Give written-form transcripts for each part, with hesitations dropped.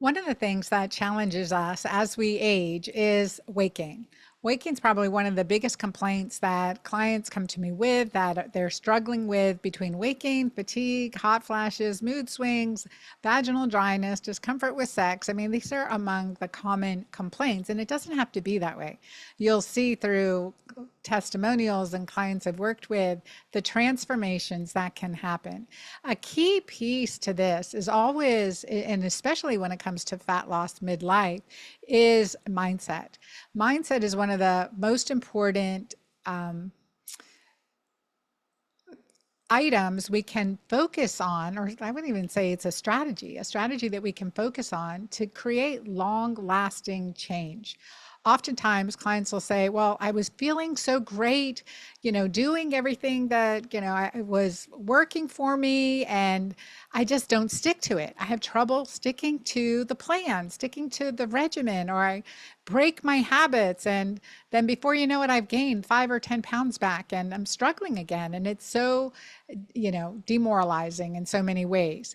One of the things that challenges us as we age is weight gain. Weight gain is probably one of the biggest complaints that clients come to me with, that they're struggling with, between weight gain, fatigue, hot flashes, mood swings, vaginal dryness, discomfort with sex. I mean, these are among the common complaints, and it doesn't have to be that way. You'll see through testimonials and clients I've worked with the transformations that can happen. A key piece to this is always, and especially when it comes to fat loss midlife, is mindset. Mindset is one of the most important items we can focus on, or I wouldn't even say it's a strategy that we can focus on to create long lasting change. Oftentimes clients will say, well, I was feeling so great, doing everything that, I was working for me, and I just don't stick to it. I have trouble sticking to the plan, sticking to the regimen, or I break my habits. And then before you know it, I've gained 5 or 10 pounds back and I'm struggling again. And it's so, demoralizing in so many ways.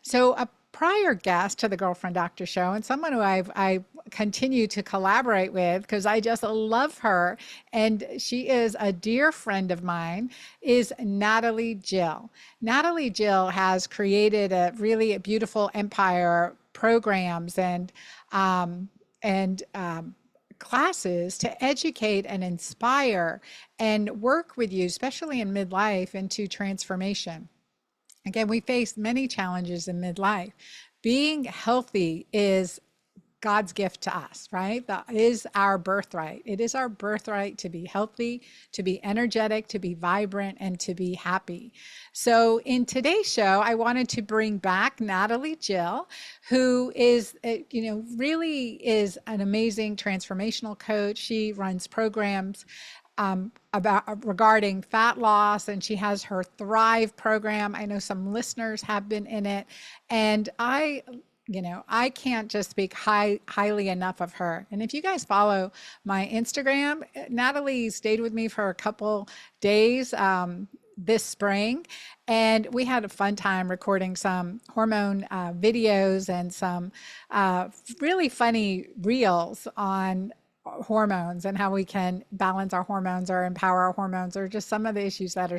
So a prior guest to the Girlfriend Doctor Show, and someone who I continue to collaborate with because I just love her, and she is a dear friend of mine, is Natalie Jill. Natalie Jill has created a really beautiful empire programs and classes to educate and inspire and work with you, especially in midlife, into transformation. Again, we face many challenges in midlife. Being healthy is God's gift to us, right? That is our birthright. It is our birthright to be healthy, to be energetic, to be vibrant, and to be happy. So in today's show, I wanted to bring back Natalie Jill, who is, really is an amazing transformational coach. She runs programs about regarding fat loss, and she has her Thrive program. I know some listeners have been in it, and I can't just speak highly enough of her. And if you guys follow my Instagram, Natalie stayed with me for a couple days this spring, and we had a fun time recording some hormone videos and some really funny reels on hormones and how we can balance our hormones or empower our hormones, or just some of the issues that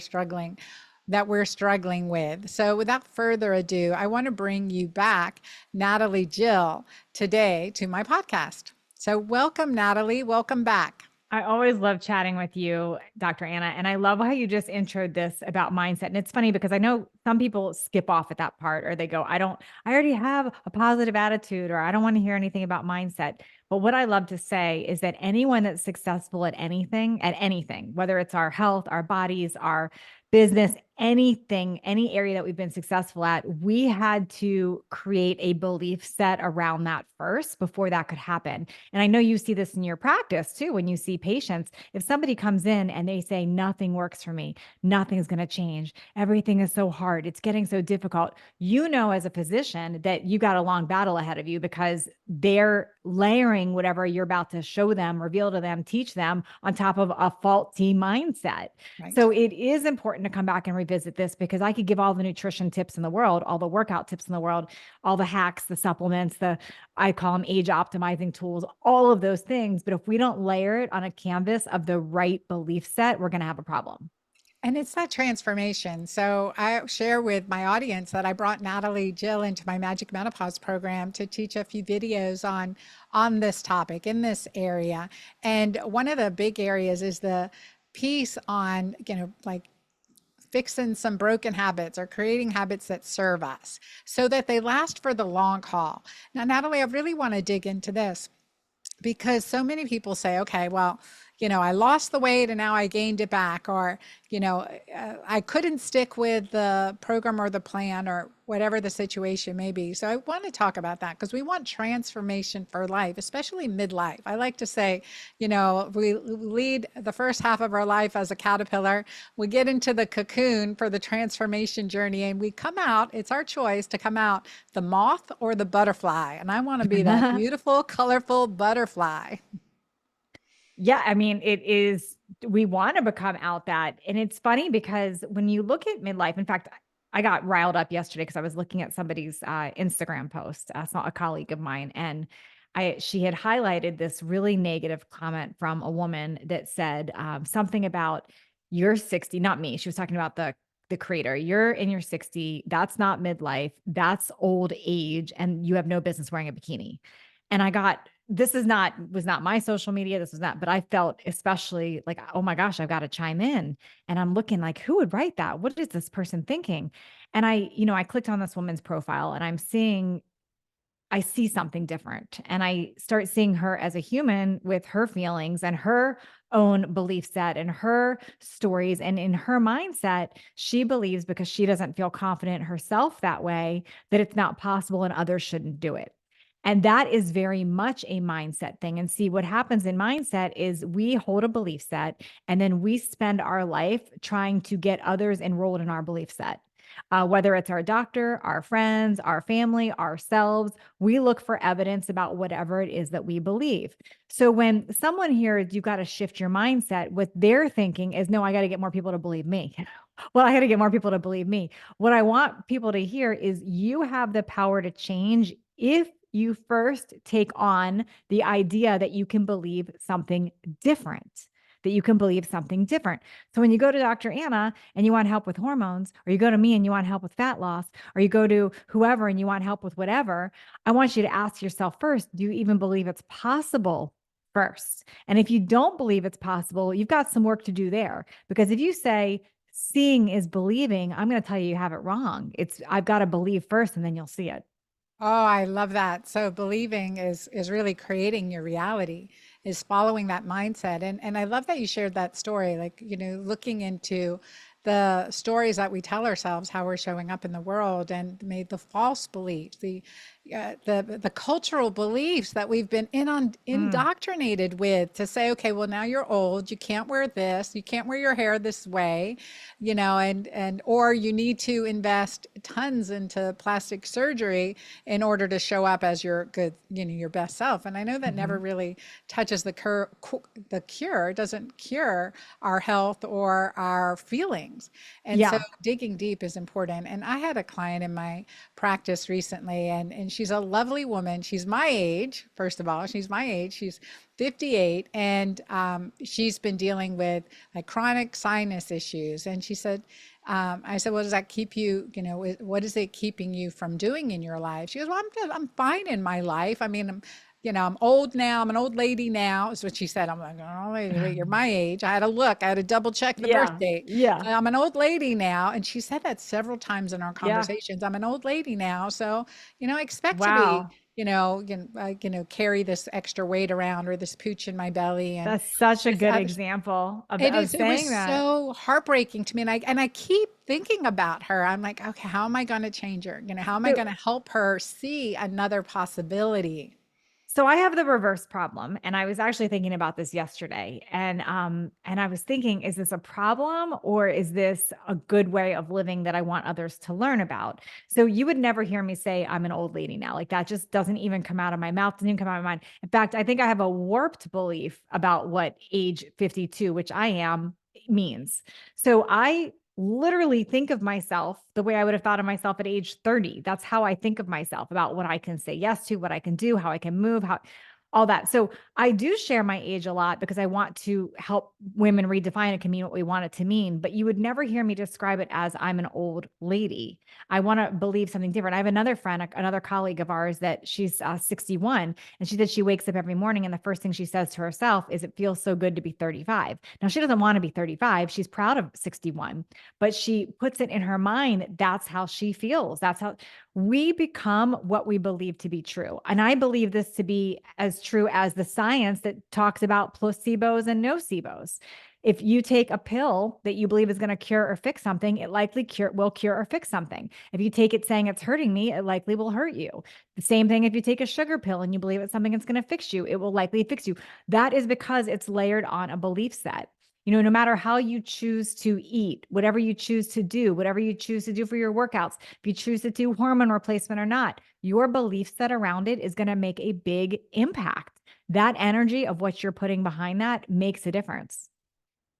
we're struggling with. So without further ado, I want to bring you back Natalie Jill today to my podcast. So welcome, Natalie. Welcome back. I always love chatting with you, Dr. Anna. And I love how you just introed this about mindset. And it's funny because I know some people skip off at that part, or they go, I already have a positive attitude, or I don't want to hear anything about mindset. But what I love to say is that anyone that's successful at anything, whether it's our health, our bodies, our business, anything, any area that we've been successful at, we had to create a belief set around that first before that could happen. And I know you see this in your practice too. When you see patients, if somebody comes in and they say, nothing works for me, nothing's going to change, everything is so hard, it's getting so difficult, as a physician that you got a long battle ahead of you, because they're layering whatever you're about to show them, reveal to them, teach them on top of a faulty mindset. Right. So it is important to come back and revisit this, because I could give all the nutrition tips in the world, all the workout tips in the world, all the hacks, the supplements, I call them age optimizing tools, all of those things. But if we don't layer it on a canvas of the right belief set, we're going to have a problem. And it's that transformation. So I share with my audience that I brought Natalie Jill into my Magic Menopause program to teach a few videos on this topic in this area. And one of the big areas is the piece on, like fixing some broken habits or creating habits that serve us so that they last for the long haul. Now, Natalie, I really want to dig into this because so many people say, okay, well, I lost the weight and now I gained it back, or, I couldn't stick with the program or the plan or whatever the situation may be. So I want to talk about that because we want transformation for life, especially midlife. I like to say, we lead the first half of our life as a caterpillar. We get into the cocoon for the transformation journey and we come out. It's our choice to come out the moth or the butterfly. And I want to be that beautiful, colorful butterfly. Yeah, I mean, it is, we want to become out that. And it's funny because when you look at midlife, in fact, I got riled up yesterday because I was looking at somebody's Instagram post, saw a colleague of mine, and she had highlighted this really negative comment from a woman that said something about you're 60, not me. She was talking about the creator. You're in your 60. That's not midlife. That's old age, and you have no business wearing a bikini. And I got this is not was not my social media. This was not, but I felt especially like, oh my gosh, I've got to chime in. And I'm looking like, who would write that? What is this person thinking? And I clicked on this woman's profile and I see something different. And I start seeing her as a human with her feelings and her own belief set and her stories. And in her mindset, she believes because she doesn't feel confident herself that way, that it's not possible and others shouldn't do it. And that is very much a mindset thing. And see, what happens in mindset is we hold a belief set and then we spend our life trying to get others enrolled in our belief set. Whether it's our doctor, our friends, our family, ourselves, we look for evidence about whatever it is that we believe. So when someone hears you've got to shift your mindset, what they're thinking is, no, I got to get more people to believe me. Well, I got to get more people to believe me. What I want people to hear is you have the power to change if you first take on the idea that you can believe something different. That you can believe something different. So when you go to Dr. Anna and you want help with hormones, or you go to me and you want help with fat loss, or you go to whoever and you want help with whatever, I want you to ask yourself first, do you even believe it's possible first? And if you don't believe it's possible, you've got some work to do there. Because if you say, seeing is believing, I'm going to tell you have it wrong. I've got to believe first and then you'll see it. Oh, I love that. So believing is really creating your reality, is following that mindset. And I love that you shared that story, like, looking into the stories that we tell ourselves, how we're showing up in the world, and made the false beliefs, the cultural beliefs that we've been Mm, indoctrinated with, to say, okay, well, now you're old, you can't wear this, you can't wear your hair this way, and or you need to invest tons into plastic surgery in order to show up as your good, your best self. And I know that never mhm. really touches the cure. It doesn't cure our health or our feelings. And so Yeah. digging deep is important. And I had a client in my practice recently, and she's a lovely woman. She's my age, first of all. She's my age. She's 58, and she's been dealing with like chronic sinus issues. And she said, I said, well, does that keep you, what is it keeping you from doing in your life? She goes, well, I'm fine in my life. I mean, I'm old now. I'm an old lady now, is what she said. I'm like, oh, wait, you're my age. I had to look. I had to double check the birth Yeah. date. Yeah. I'm an old lady now. And she said that several times in our Yeah. conversations. I'm an old lady now. So, I expect to be, Wow. carry this extra weight around, or this pooch in my belly. And That's such a this good other, example it of is, it was saying that. so heartbreaking to me. And I keep thinking about her. I'm like, okay, how am I going to change her? How am I So going to help her see another possibility? So I have the reverse problem, and I was actually thinking about this yesterday, and I was thinking, is this a problem or is this a good way of living that I want others to learn about? So you would never hear me say I'm an old lady now. Like that just doesn't even come out of my mouth, doesn't even come out of my mind. In fact, I think I have a warped belief about what age 52, which I am, means. So I literally think of myself the way I would have thought of myself at age 30. That's how I think of myself, about what I can say yes to, what I can do, how I can move, how all that. So I do share my age a lot because I want to help women redefine it can mean what we want it to mean. But you would never hear me describe it as I'm an old lady. I want to believe something different. I have another friend, another colleague of ours, that she's 61, and she said she wakes up every morning and the first thing she says to herself is, it feels so good to be 35. Now, she doesn't want to be 35. She's proud of 61, but she puts it in her mind that that's how she feels. That's how we become what we believe to be true. And I believe this to be as true as the science that talks about placebos and nocebos. If you take a pill that you believe is going to cure or fix something, it likely will cure or fix something. If you take it saying it's hurting me, it likely will hurt you. The same thing if you take a sugar pill and you believe it's something that's going to fix you, it will likely fix you. That is because it's layered on a belief set. No matter how you choose to eat, whatever you choose to do, whatever you choose to do for your workouts, if you choose to do hormone replacement or not, your belief set around it is going to make a big impact. That energy of what you're putting behind that makes a difference.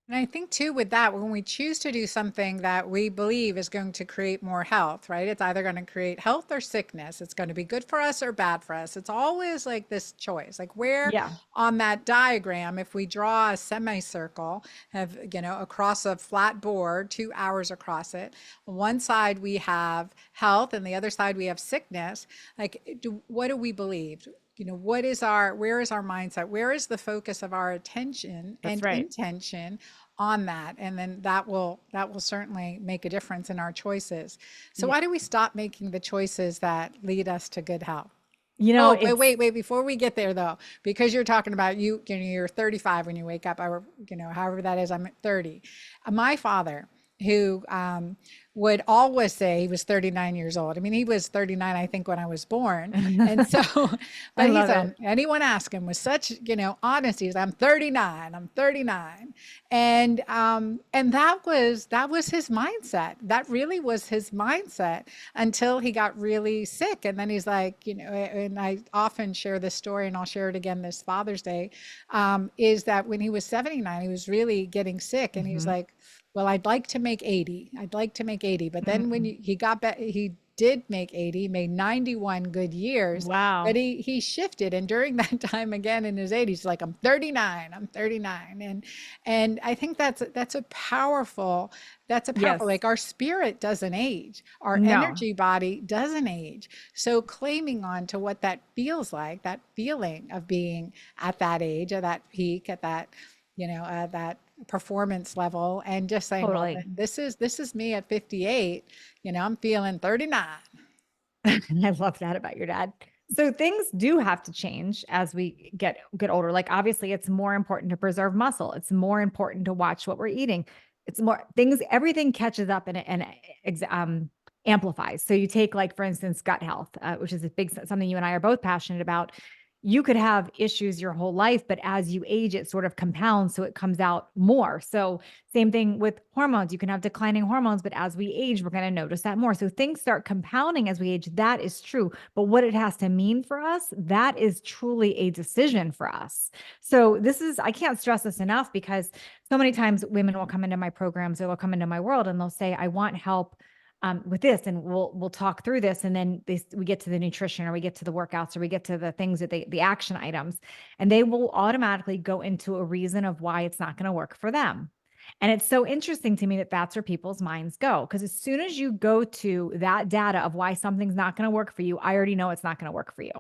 And I think too, with that, when we choose to do something that we believe is going to create more health, right? It's either going to create health or sickness. It's going to be good for us or bad for us. It's always like this choice. Like where Yeah, on that diagram, if we draw a semicircle, have, across a flat board, 2 hours across it, on one side we have health and the other side we have sickness. Like, what do we believe? What is where is our mindset? Where is the focus of our attention that's and right. intention on that? And then that will certainly make a difference in our choices. So Yeah. why do we stop making the choices that lead us to good health? You know, Oh, wait, it's wait, wait, before we get there though, because you're talking about you're 35 when you wake up, or, however that is, I'm at 30. My father, who would always say he was 39 years old. I mean, he was 39, I think, when I was born. And so, I but he love it. said, anyone ask him with such, honesty, he's, I'm 39, I'm 39. And that was his mindset. That really was his mindset until he got really sick. And then he's like, and I often share this story, and I'll share it again this Father's Day, is that when he was 79, he was really getting sick, and he was Mhm. like, well, I'd like to make 80. I'd like to make 80. But then when Mm. he got back, he did make 80, made 91 good years, but Wow. he shifted. And during that time again in his 80s, like, I'm 39, I'm 39. And I think that's a powerful, Yes. like, our spirit doesn't age, our No, energy body doesn't age. So claiming on to what that feels like, that feeling of being at that age, at that peak, at that performance level, and just saying, well, totally. this is me at 58, I'm feeling 39. I love that about your dad. So things do have to change as we get older. Like obviously it's more important to preserve muscle. It's more important to watch what we're eating. It's more things, everything catches up and amplifies. So you take like, for instance, gut health, which is a big, something you and I are both passionate about. You could have issues your whole life, but as you age, it sort of compounds. So it comes out more. So same thing with hormones. You can have declining hormones, but as we age, we're going to notice that more. So things start compounding as we age. That is true. But what it has to mean for us, that is truly a decision for us. So I can't stress this enough because so many times women will come into my programs or they'll come into my world and they'll say, I want help with this, and we'll talk through this, and then we get to the nutrition, or we get to the workouts, or we get to the things that the action items, and they will automatically go into a reason of why it's not going to work for them. And it's so interesting to me that that's where people's minds go. Because as soon as you go to that data of why something's not going to work for you, I already know it's not going to work for you.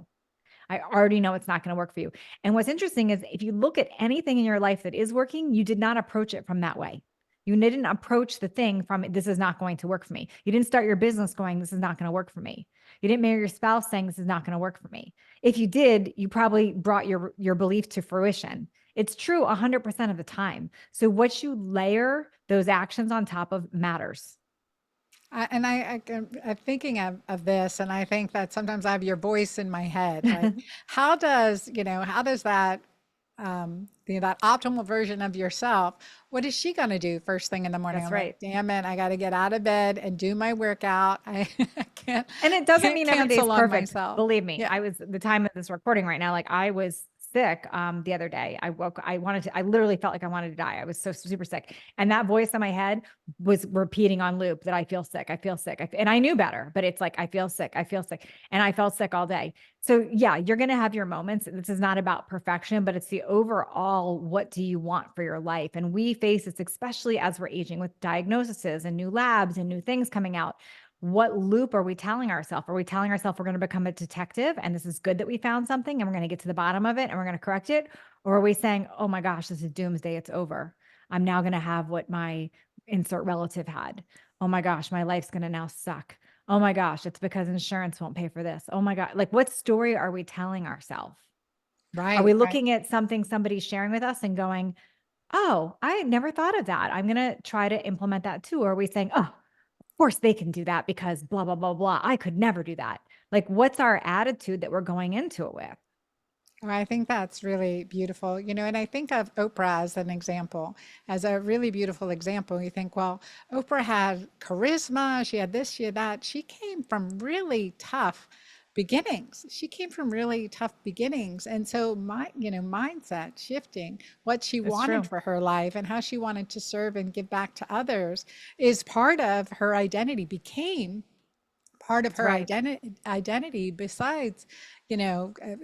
I already know it's not going to work for you. And what's interesting is if you look at anything in your life that is working, you did not approach it from that way. You didn't approach the thing from this is not going to work for me. You didn't start your business going, this is not going to work for me. You didn't marry your spouse saying this is not going to work for me. If you did, you probably brought your belief to fruition. It's true 100% of the time. So what you layer those actions on top of matters. I'm thinking of this, and I think that sometimes I have your voice in my head. Like, how does that, that optimal version of yourself, what is she going to do first thing in the morning? That's I'm like, right. damn it, I got to get out of bed and do my workout. I can't, And it doesn't can't mean every day is cancel on perfect. myself. Believe me, Yeah. I was the time of this recording right now, like I was sick the other day. I literally felt like I wanted to die. I was so super sick. And that voice in my head was repeating on loop that I feel sick. I feel sick. And I knew better, but it's like, I feel sick. I feel sick. And I felt sick all day. So yeah, you're going to have your moments. This is not about perfection, but it's the overall, what do you want for your life? And we face this, especially as we're aging with diagnoses and new labs and new things coming out. What loop are we telling ourselves? Are we telling ourselves we're going to become a detective and this is good that we found something and we're going to get to the bottom of it and we're going to correct it? Or are we saying, oh my gosh, this is doomsday, it's over. I'm now going to have what my insert relative had. Oh my gosh, my life's going to now suck. Oh my gosh, it's because insurance won't pay for this. Oh my God. Like, what story are we telling ourselves? Are we Right, right. looking at something somebody's sharing with us and going, oh, I never thought of that. I'm going to try to implement that too. Or are we saying, oh, course they can do that because blah, blah, blah, blah. I could never do that. Like, what's our attitude that we're going into it with? Well, I think that's really beautiful, and I think of Oprah as an example, as a really beautiful example. You think, well, Oprah had charisma, she had this, she had that. She came from really tough beginnings. She came from really tough beginnings. And so mindset shifting, what she It's wanted true. for her life and how she wanted to serve and give back to others is part of her identity, became part of That's her right. identity besides,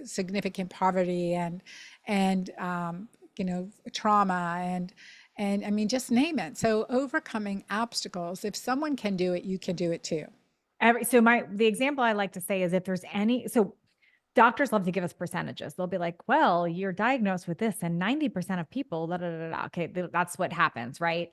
significant poverty and trauma and I mean, just name it. So overcoming obstacles, if someone can do it, you can do it too. The example I like to say is if there's any, so doctors love to give us percentages. They'll be like, well, you're diagnosed with this and 90% of people, da, da, da, da. Okay, that's what happens, right?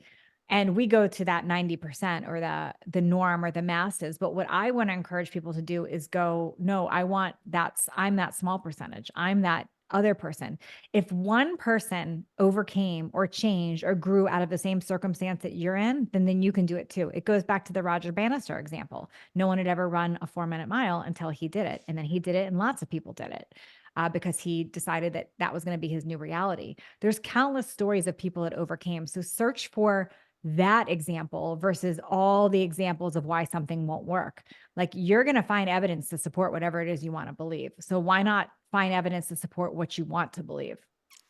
And we go to that 90% or the norm or the masses. But what I want to encourage people to do is go, no, I'm that small percentage. I'm that other person. If one person overcame or changed or grew out of the same circumstance that you're in, then you can do it too. It goes back to the Roger Bannister example. No one had ever run a 4-minute mile until he did it. And then he did it, and lots of people did it because he decided that that was going to be his new reality. There's countless stories of people that overcame. So search for that example versus all the examples of why something won't work. Like you're going to find evidence to support whatever it is you want to believe. So why not find evidence to support what you want to believe?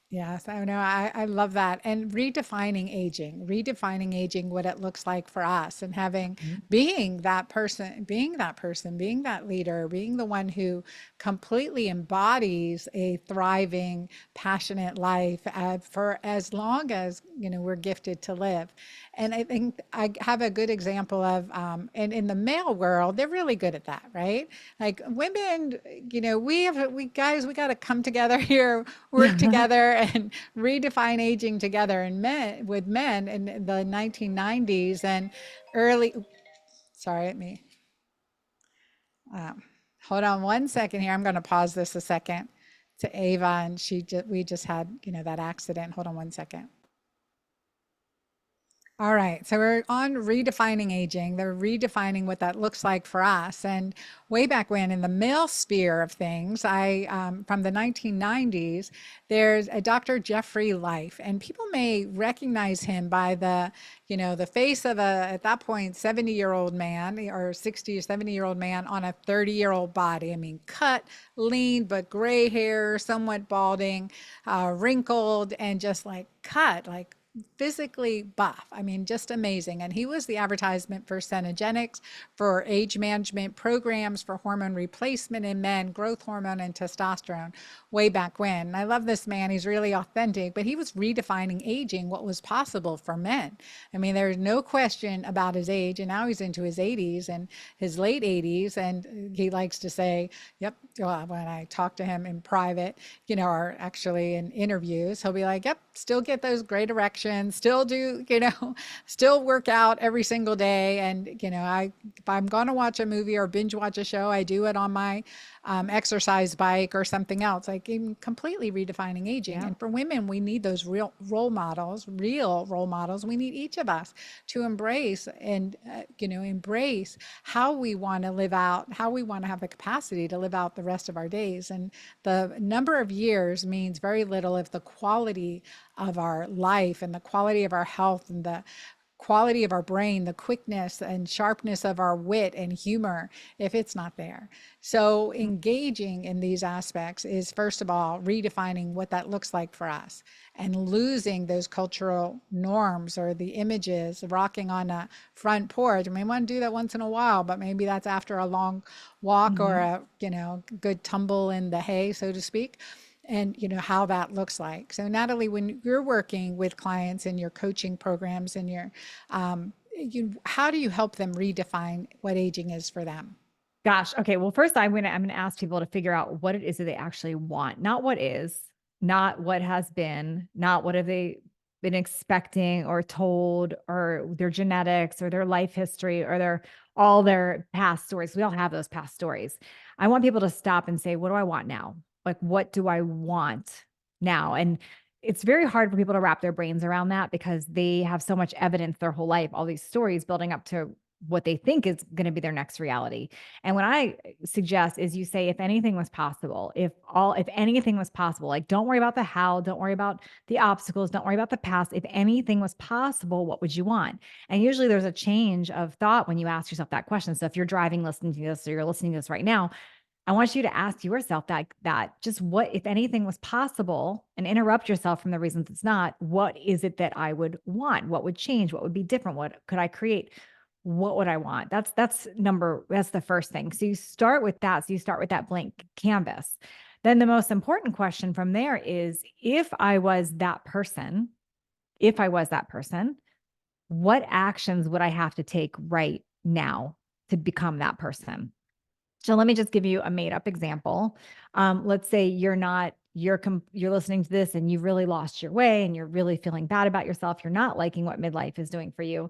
Yes, I know. I love that. And redefining aging, what it looks like for us and having, Mhm. being that leader, being the one who completely embodies a thriving, passionate life for as long as, we're gifted to live. And I think I have a good example of, and in the male world, they're really good at that, right? Like women, we guys, we got to come together here, work together and redefine aging together. And men in the 1990s and early, sorry, let me, um, hold on one second here. I'm going to pause this a second to Ava, and we just had, that accident. Hold on one second. All right, so we're on redefining aging. They're redefining what that looks like for us. And way back when, in the male sphere of things, from the 1990s, there's a Dr. Jeffrey Life, and people may recognize him by the face of at that point, 70-year-old man or 60 or 70-year-old man on a 30-year-old body. I mean, cut, lean, but gray hair, somewhat balding, wrinkled, and just like cut, like physically buff. I mean, just amazing. And he was the advertisement for Cenogenics, for age management programs, for hormone replacement in men, growth hormone and testosterone way back when. And I love this man. He's really authentic, but he was redefining aging, what was possible for men. I mean, there's no question about his age. And now he's into his 80s and his late 80s. And he likes to say, yep, well, when I talk to him in private, or actually in interviews, he'll be like, yep, still get those great erections, still do, still work out every single day. And, if I'm going to watch a movie or binge watch a show, I do it on my exercise bike or something else, like completely redefining aging. Yeah. And for women, we need those real role models. We need each of us to embrace and, embrace how we want to live out, how we want to have the capacity to live out the rest of our days. And the number of years means very little if the quality of our life and the quality of our health and the quality of our brain, the quickness and sharpness of our wit and humor, if it's not there. So engaging in these aspects is, first of all, redefining what that looks like for us and losing those cultural norms or the images, rocking on a front porch. I mean, we want to do that once in a while, but maybe that's after a long walk or Mhm. a, good tumble in the hay, so to speak, and how that looks like. So Natalie, when you're working with clients in your coaching programs and how do you help them redefine what aging is for them? Gosh. Okay. Well, first I'm gonna ask people to figure out what it is that they actually want, not what is, not what has been, not what have they been expecting or told, or their genetics or their life history or their past stories. We all have those past stories. I want people to stop and say, what do I want now? Like, what do I want now? And it's very hard for people to wrap their brains around that because they have so much evidence their whole life, all these stories building up to what they think is going to be their next reality. And what I suggest is you say, if anything was possible, if anything was possible, like don't worry about the how, don't worry about the obstacles, don't worry about the past. If anything was possible, what would you want? And usually there's a change of thought when you ask yourself that question. So if you're driving, listening to this, or you're listening to this right now, I want you to ask yourself that just what, if anything was possible, and interrupt yourself from the reasons it's not, what is it that I would want? What would change? What would be different? What could I create? What would I want? That's the first thing. So you start with that. So you start with that blank canvas. Then the most important question from there is, if I was that person, what actions would I have to take right now to become that person? So let me just give you a made up example. Let's say you're listening to this and you've really lost your way and you're really feeling bad about yourself. You're not liking what midlife is doing for you.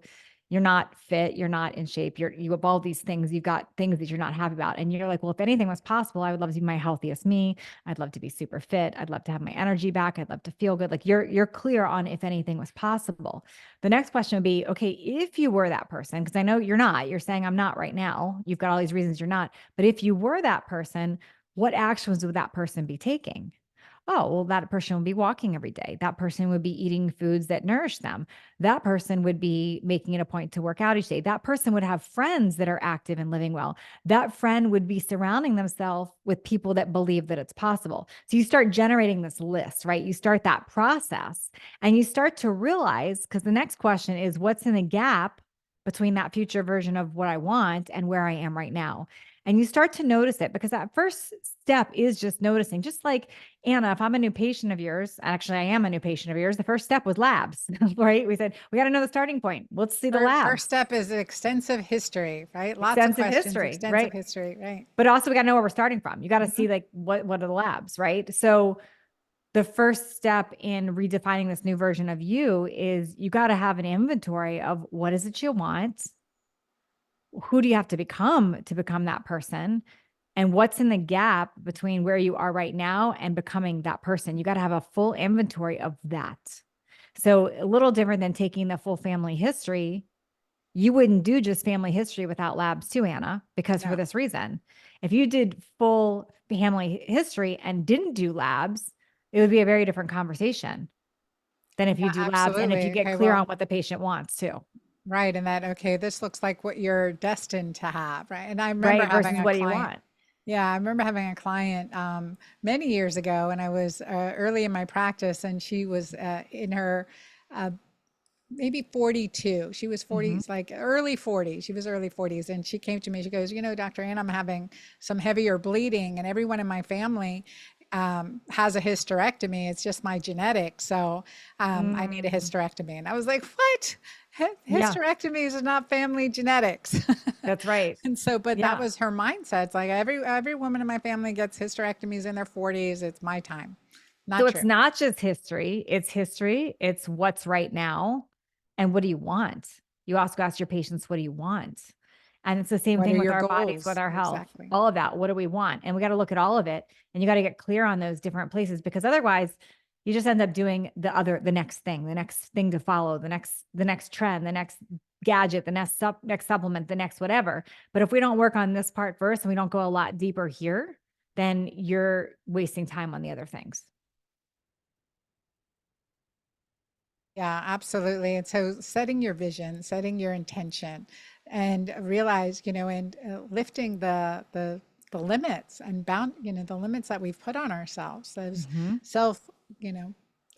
You're not fit. You're not in shape. You have all these things. You've got things that you're not happy about. And you're like, well, if anything was possible, I would love to be my healthiest me. I'd love to be super fit. I'd love to have my energy back. I'd love to feel good. Like you're clear on if anything was possible. The next question would be, okay, if you were that person, because I know you're not, you're saying I'm not right now. You've got all these reasons you're not. But if you were that person, what actions would that person be taking? Oh, well, that person would be walking every day. That person would be eating foods that nourish them. That person would be making it a point to work out each day. That person would have friends that are active and living well. That friend would be surrounding themselves with people that believe that it's possible. So you start generating this list, right? You start that process and you start to realize, because the next question is, what's in the gap between that future version of what I want and where I am right now? And you start to notice it, because that first step is just noticing. Just like, Anna, if I'm a new patient of yours, actually, I am a new patient of yours, the first step was labs, right? We said, we got to know the starting point. Let's see the First labs, step is extensive history, right? Lots of extensive questions, history, extensive right? history, right? But also, we got to know where we're starting from. You got to Mhm. see, like, what are the labs, right? So the first step in redefining this new version of you is you got to have an inventory of what is it you want, who do you have to become that person, and what's in the gap between where you are right now and becoming that person. You got to have a full inventory of that. So a little different than taking the full family history. You wouldn't do just family history without labs too, Anna, because for No. this reason, if you did full family history and didn't do labs, it would be a very different conversation than if you Yeah, do labs and if you absolutely. get Okay, clear on well, what the patient wants too, right. And that, okay, this looks like what you're destined to have, right? And I remember right? having Versus a what do you client. want? Yeah, I remember having a client many years ago, and I was early in my practice, and she was in her uh, maybe 42. She was Mm-hmm. 40s, like early 40s. She was early 40s. And she came to me, she goes, Dr. Ann, I'm having some heavier bleeding, and everyone in my family has a hysterectomy. It's just my genetics. So I need a Mm, hysterectomy. And I was like, what? yeah, Hysterectomies is not family genetics. that's right. And so, but that Yeah. was her mindset. It's like every woman in my family gets hysterectomies in their 40s. It's my time. So Not it's true. not just history, it's what's right now and what do you want? You also ask your patients, what do you want? And it's the same What thing are with your our bodies, with goals? our health, Exactly. all of that. What do we want? And we got to look at all of it, and you got to get clear on those different places, because otherwise you just end up doing the next thing to follow, the next trend, the next gadget, next supplement, the next whatever. But if we don't work on this part first and we don't go a lot deeper here, then you're wasting time on the other things. Yeah, absolutely. And so setting your vision, setting your intention, and realize, and lifting the limits and the limits that we've put on ourselves, those Mhm. self, you know,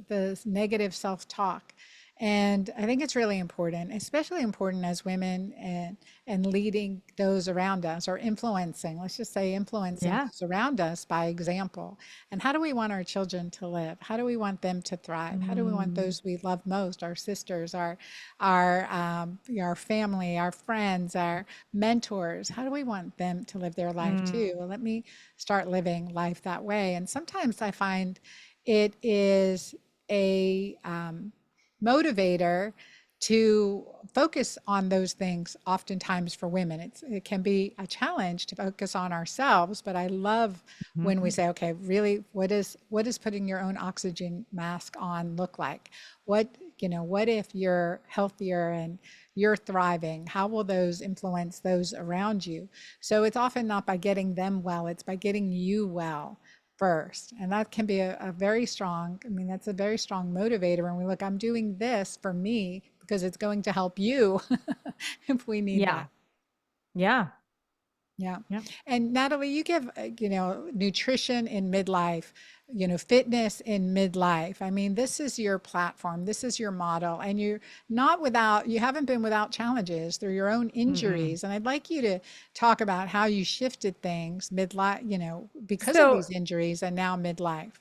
the negative self-talk. And I think it's really important, especially important as women and leading those around us, or influencing, let's just say influencing Yeah. those around us by example. And how do we want our children to live? How do we want them to thrive? How do we want Mm, those we love most, our sisters, our family, our friends, our mentors? How do we want them to live their life mm, too? Well, let me start living life that way. And sometimes I find it is a motivator to focus on those things. Oftentimes for women, it can be a challenge to focus on ourselves, but I love when we mhm. say, okay, really, what is putting your own oxygen mask on look like? What if you're healthier and you're thriving? How will those influence those around you? So it's often not by getting them well, it's by getting you well first. And that can be a very strong, I mean, that's a very strong motivator when we look, I'm doing this for me because it's going to help you if we need Yeah. that. Yeah. Yeah. Yep. And Natalie, you give, nutrition in midlife, fitness in midlife. I mean, this is your platform, this is your model, and you haven't been without challenges through your own Mm-mm. injuries. And I'd like you to talk about how you shifted things midlife, because of So these injuries and now midlife.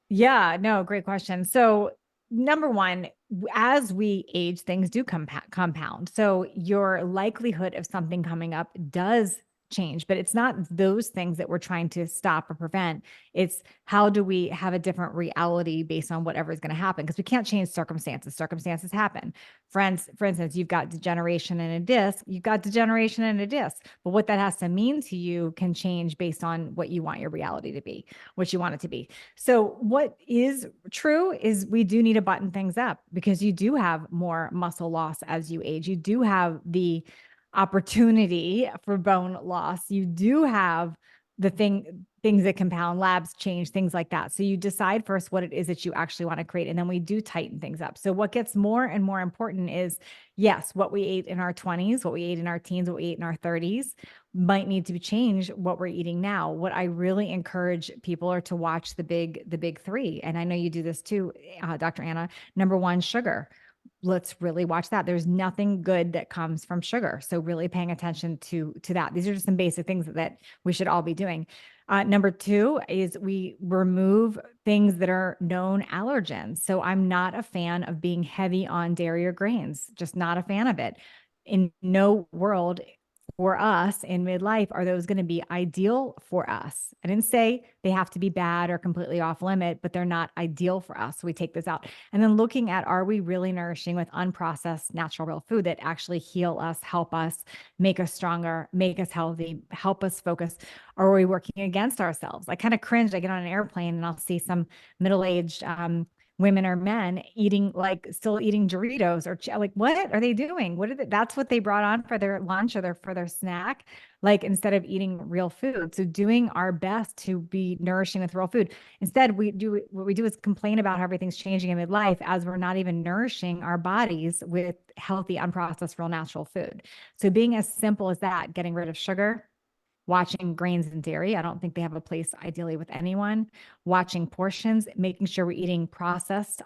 yeah, no, great question. So, number one, as we age, things do compound. So, your likelihood of something coming up does change, but it's not those things that we're trying to stop or prevent. It's how do we have a different reality based on whatever is going to happen? Because we can't change circumstances. Circumstances happen. Friends, for instance, you've got degeneration in a disc, you've got degeneration in a disc. But what that has to mean to you can change based on what you want your reality to be, what you want it to be. So, what is true is we do need to button things up because you do have more muscle loss as you age. You do have the opportunity for bone loss. You do have things that compound, labs change, things like that. So you decide first what it is that you actually want to create, and then we do tighten things up. So what gets more and more important is yes, what we ate in our 20s, what we ate in our teens, what we ate in our 30s might need to change what we're eating now. What I really encourage people are to watch the big three. And I know you do this too, Dr. Anna. Number one, sugar. Let's really watch that. There's nothing good that comes from sugar. So really paying attention to that. These are just some basic things that we should all be doing. Number two is we remove things that are known allergens. So I'm not a fan of being heavy on dairy or grains, just not a fan of it. In no world for us in midlife are those going to be ideal for us. I didn't say they have to be bad or completely off limit, but they're not ideal for us. So we take this out. And then looking at, are we really nourishing with unprocessed natural real food that actually heal us, help us, make us stronger, make us healthy, help us focus? Or are we working against ourselves? I kind of cringe. I get on an airplane and I'll see some middle-aged women or men eating, like still eating Doritos or like, what are they doing? What are they, that's what they brought on for their lunch or for their snack, like instead of eating real food. So doing our best to be nourishing with real food. Instead, what we do is complain about how everything's changing in midlife as we're not even nourishing our bodies with healthy, unprocessed, real natural food. So being as simple as that, getting rid of sugar, watching grains and dairy. I don't think they have a place ideally with anyone. Watching portions, making sure we're eating unprocessed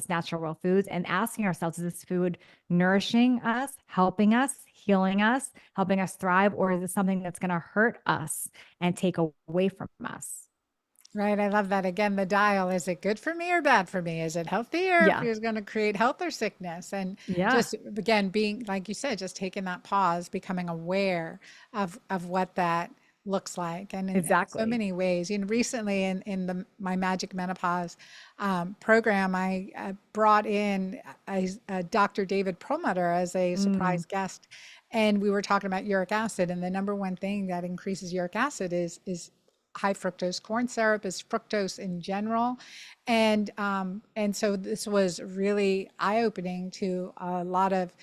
natural real foods, and asking ourselves, is this food nourishing us, helping us, healing us, helping us thrive, or is it something that's going to hurt us and take away from us? Right. I love that. Again, the dial. Is it good for me or bad for me? Is it healthy or if Yeah. it's going to create health or sickness? And Yeah. just again, being, like you said, just taking that pause, becoming aware of what that looks like. And in so Exactly. many ways, recently in my Magic Menopause program, I brought in Dr. David Perlmutter as a Mm, surprise guest. And we were talking about uric acid, and the number one thing that increases uric acid is high fructose corn syrup, is fructose in general. And so this was really eye-opening to a lot of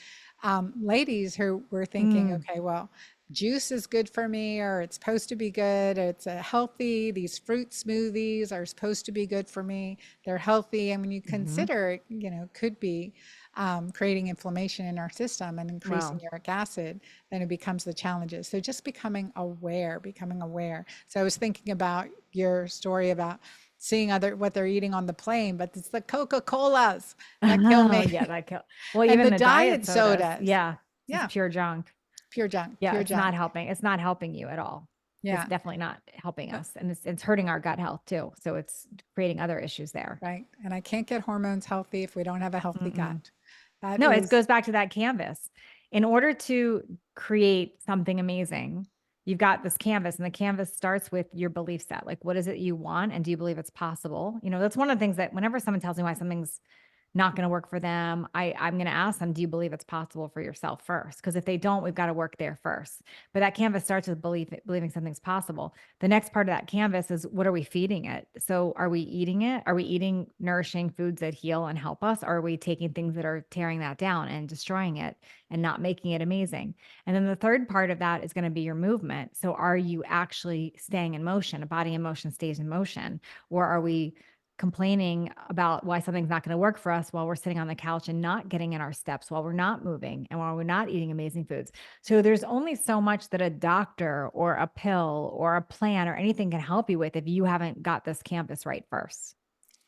ladies who were thinking, mm, okay, well, juice is good for me, or it's supposed to be good, it's a healthy, these fruit smoothies are supposed to be good for me, they're healthy. And when you mhm. consider, could be creating inflammation in our system and increasing Wow. uric acid, then it becomes the challenges. So just becoming aware. So I was thinking about your story about seeing other what they're eating on the plane, but it's the Coca-Colas that kill Oh, me yeah, that kill well, and even the the diet diet sodas. sodas. Yeah, just Yeah, pure junk. pure junk, Yeah, pure it's not junk. helping. It's not helping you at all. It's Yeah. definitely not helping Uh, us, and it's hurting our gut health too. So it's creating other issues there. right. And I can't get hormones healthy if we don't have a healthy Mm-mm. gut. That No, it is, goes back to that canvas. In order to create something amazing, you've got this canvas, and the canvas starts with your belief set. Like, what is it you want? And do you believe it's possible? That's one of the things that whenever someone tells me why something's not going to work for them, I'm going to ask them, do you believe it's possible for yourself first? Because if they don't, we've got to work there first. But that canvas starts with believing something's possible. The next part of that canvas is, what are we feeding it? So are we eating it? Are we eating nourishing foods that heal and help us? Or are we taking things that are tearing that down and destroying it and not making it amazing? And then the third part of that is going to be your movement. So are you actually staying in motion? A body in motion stays in motion. Or are we complaining about why something's not going to work for us while we're sitting on the couch and not getting in our steps, while we're not moving and while we're not eating amazing foods. So there's only so much that a doctor or a pill or a plan or anything can help you with if you haven't got this canvas right first.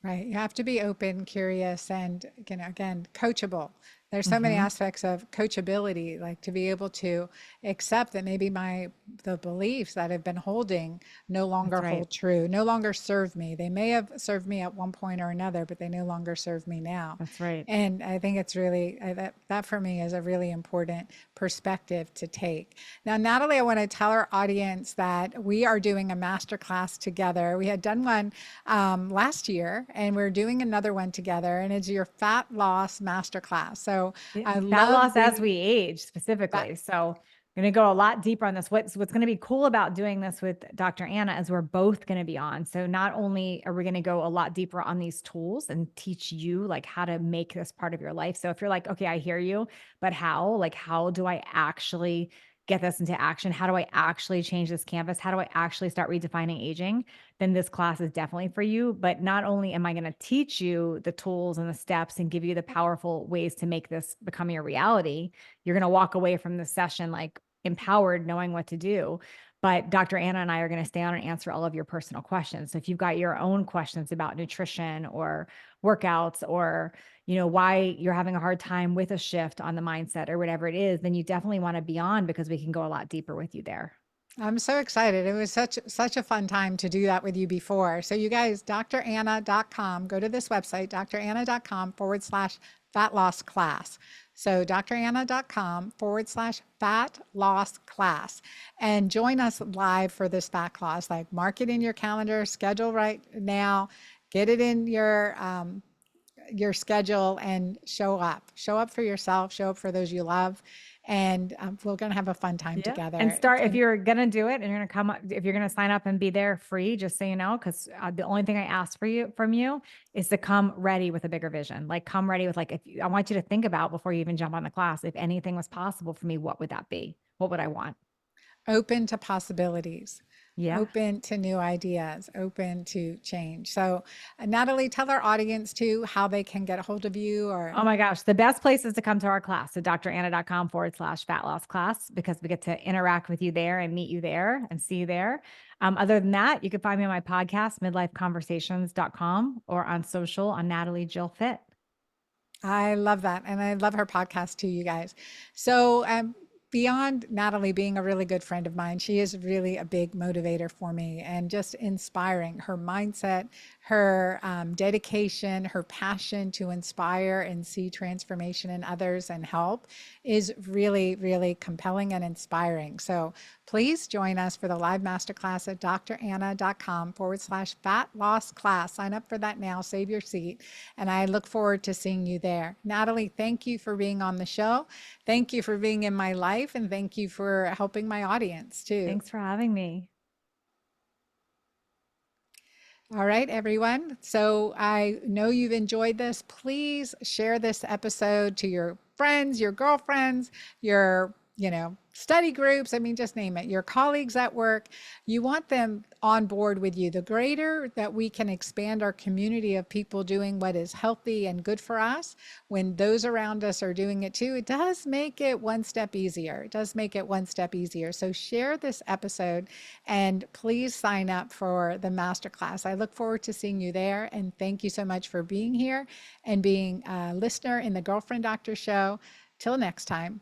Right. You have to be open, curious, and again, coachable. There's so many Mhm. aspects of coachability, like to be able to accept that maybe the beliefs that I've been holding no That's longer right. hold true, no longer serve me. They may have served me at one point or another, but they no longer serve me now. That's right. And I think it's really that for me is a really important perspective to take. Now, Natalie, I want to tell our audience that we are doing a masterclass together. We had done one last year, and we're doing another one together, and it's your fat loss masterclass. So Yeah, I fat love loss as bringing we age that. specifically. So I'm going to go a lot deeper on this. What's going to be cool about doing this with Dr. Anna is we're both going to be on. So not only are we going to go a lot deeper on these tools and teach you like how to make this part of your life. So if you're like, okay, I hear you, but how? Like, how do I actually get this into action? How do I actually change this canvas? How do I actually start redefining aging? Then this class is definitely for you. But not only am I going to teach you the tools and the steps and give you the powerful ways to make this become your reality, you're going to walk away from this session like empowered, knowing what to do. But Dr. Anna and I are going to stay on and answer all of your personal questions. So if you've got your own questions about nutrition or workouts or, why you're having a hard time with a shift on the mindset or whatever it is, then you definitely want to be on because we can go a lot deeper with you there. I'm so excited. It was such a fun time to do that with you before. So you guys, dranna.com, go to this website, dranna.com/fat loss class. So dranna.com/fat loss class, and join us live for this fat class. Like, mark it in your calendar, schedule right now, get it in your schedule, and show up for yourself, show up for those you love, and we're going to have a fun time Yeah. And together. start if And you're gonna do it and you're gonna come up, if you're gonna sign up and be there free, just so you know, because the only thing I ask from you is to come ready with a bigger vision. Like, come ready with like, I want you to think about before you even jump on the class, if anything was possible for me, what would that be? What would I want? open to possibilities, Yeah. open to new ideas, open to change. So, Natalie, tell our audience too how they can get a hold of you. Or Oh my gosh. The best place is to come to our class. So dranna.com/fat loss class, because we get to interact with you there and meet you there and see you there. Other than that, you can find me on my podcast, midlifeconversations.com, or on social on Natalie Jill Fit. I love that. And I love her podcast too, you guys. So, beyond Natalie being a really good friend of mine, she is really a big motivator for me and just inspiring. Her mindset, her dedication, her passion to inspire and see transformation in others and help is really, really compelling and inspiring. So, please join us for the live masterclass at dranna.com/fat loss class. Sign up for that now, save your seat, and I look forward to seeing you there. Natalie, thank you for being on the show. Thank you for being in my life, and thank you for helping my audience too. Thanks for having me. All right, everyone. So I know you've enjoyed this. Please share this episode to your friends, your girlfriends, your, study groups. I mean, just name it. Your colleagues at work. You want them on board with you. The greater that we can expand our community of people doing what is healthy and good for us, when those around us are doing it too, it does make it one step easier. It does make it one step easier. So share this episode, and please sign up for the masterclass. I look forward to seeing you there. And thank you so much for being here and being a listener in the Girlfriend Doctor Show. Till next time.